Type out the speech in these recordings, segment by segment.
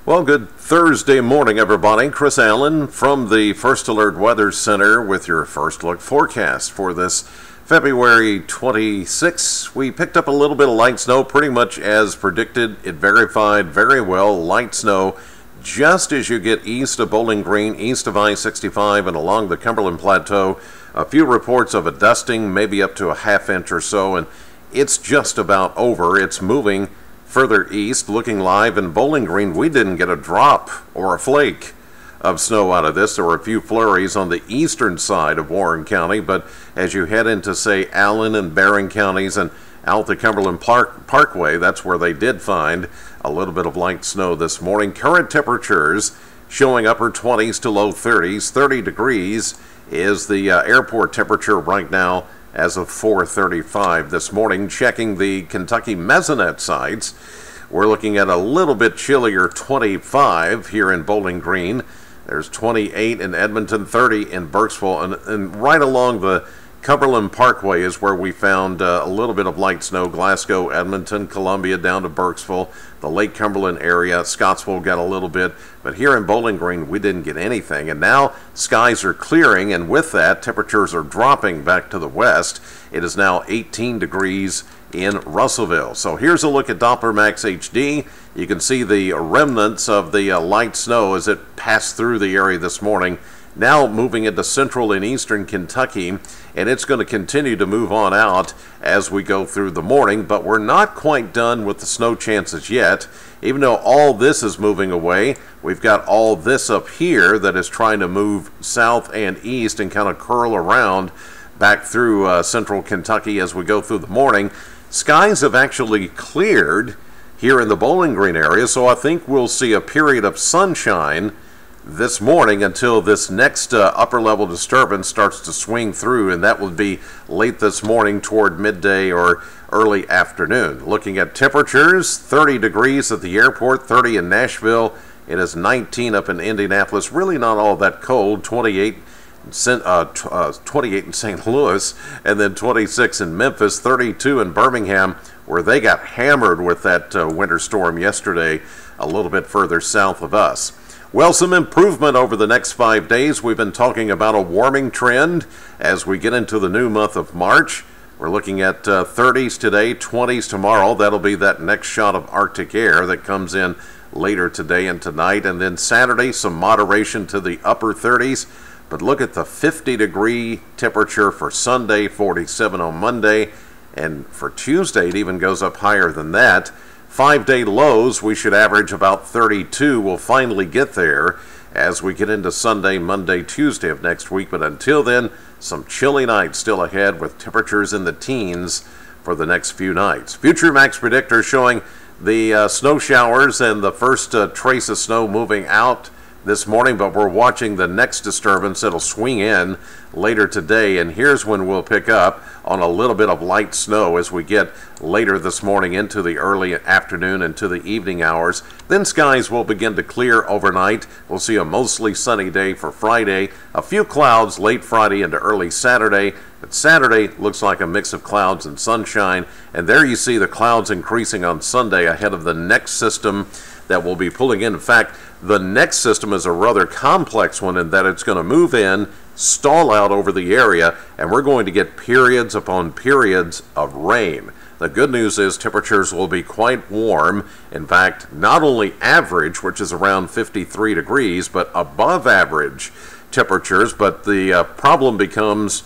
Well, good Thursday morning, everybody. Chris Allen from the First Alert Weather Center with your first look forecast for this February 26th. We picked up a little bit of light snow, pretty much as predicted. It verified very well. Light snow just as you get east of Bowling Green, east of I-65, and along the Cumberland Plateau. A few reports of a dusting, maybe up to a half-inch or so, and it's just about over. It's moving further east. Looking live in Bowling Green, we didn't get a drop or a flake of snow out of this. There were a few flurries on the eastern side of Warren County, but as you head into, say, Allen and Barron counties and out the Cumberland Parkway, that's where they did find a little bit of light snow this morning. Current temperatures showing upper 20s to low 30s. 30 degrees is the airport temperature right now as of 4:35 this morning. Checking the Kentucky Mesonet sites, we're looking at a little bit chillier 25 here in Bowling Green. There's 28 in Edmonton, 30 in Burkesville, and right along the Cumberland Parkway is where we found a little bit of light snow. Glasgow, Edmonton, Columbia, down to Burkesville, the Lake Cumberland area. Scottsville got a little bit, but here in Bowling Green we didn't get anything. And now skies are clearing, and with that temperatures are dropping back to the west. It is now 18 degrees in Russellville. So here's a look at Doppler Max HD. You can see the remnants of the light snow as it passed through the area this morning. Now moving into central and eastern Kentucky, and it's going to continue to move on out as we go through the morning, but we're not quite done with the snow chances yet. Even though all this is moving away, we've got all this up here that is trying to move south and east and kind of curl around back through central Kentucky as we go through the morning. Skies have actually cleared here in the Bowling Green area, so I think we'll see a period of sunshine this morning until this next upper level disturbance starts to swing through, and that will be late this morning toward midday or early afternoon. Looking at temperatures, 30 degrees at the airport, 30 in Nashville. It is 19 up in Indianapolis. Really not all that cold. 28 in St. Louis, and then 26 in Memphis, 32 in Birmingham, where they got hammered with that winter storm yesterday a little bit further south of us. Well, some improvement over the next 5 days. We've been talking about a warming trend as we get into the new month of March. We're looking at 30s today, 20s tomorrow. That'll be that next shot of Arctic air that comes in later today and tonight. And then Saturday, some moderation to the upper 30s. But look at the 50-degree temperature for Sunday, 47 on Monday. And for Tuesday, it even goes up higher than that. 5-day lows, we should average about 32. We'll finally get there as we get into Sunday, Monday, Tuesday of next week. But until then, some chilly nights still ahead with temperatures in the teens for the next few nights. Future Max Predictor showing the snow showers and the first trace of snow moving out this morning, but we're watching the next disturbance that'll swing in later today, and here's when we'll pick up on a little bit of light snow as we get later this morning into the early afternoon and to the evening hours. Then skies will begin to clear overnight. We'll see a mostly sunny day for Friday, a few clouds late Friday into early Saturday, but Saturday looks like a mix of clouds and sunshine, and there you see the clouds increasing on Sunday ahead of the next system that will be pulling in. In fact, the next system is a rather complex one in that it's going to move in, stall out over the area, and we're going to get periods upon periods of rain. The good news is temperatures will be quite warm. In fact, not only average, which is around 53 degrees, but above average temperatures. But the problem becomes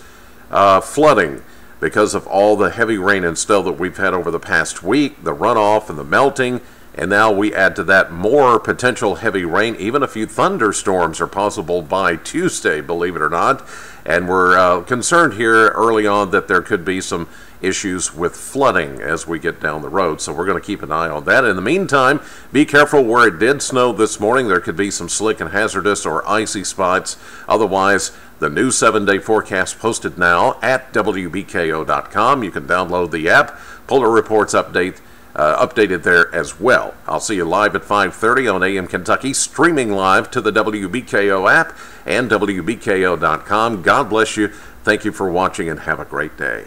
flooding because of all the heavy rain and snow that we've had over the past week, the runoff and the melting. And now we add to that more potential heavy rain. Even a few thunderstorms are possible by Tuesday, believe it or not. And we're concerned here early on that there could be some issues with flooding as we get down the road. So we're going to keep an eye on that. In the meantime, be careful where it did snow this morning. There could be some slick and hazardous or icy spots. Otherwise, the new 7-day forecast posted now at WBKO.com. You can download the app. Polar Reports updated there as well. I'll see you live at 5:30 on AM Kentucky, streaming live to the WBKO app and WBKO.com. God bless you. Thank you for watching and have a great day.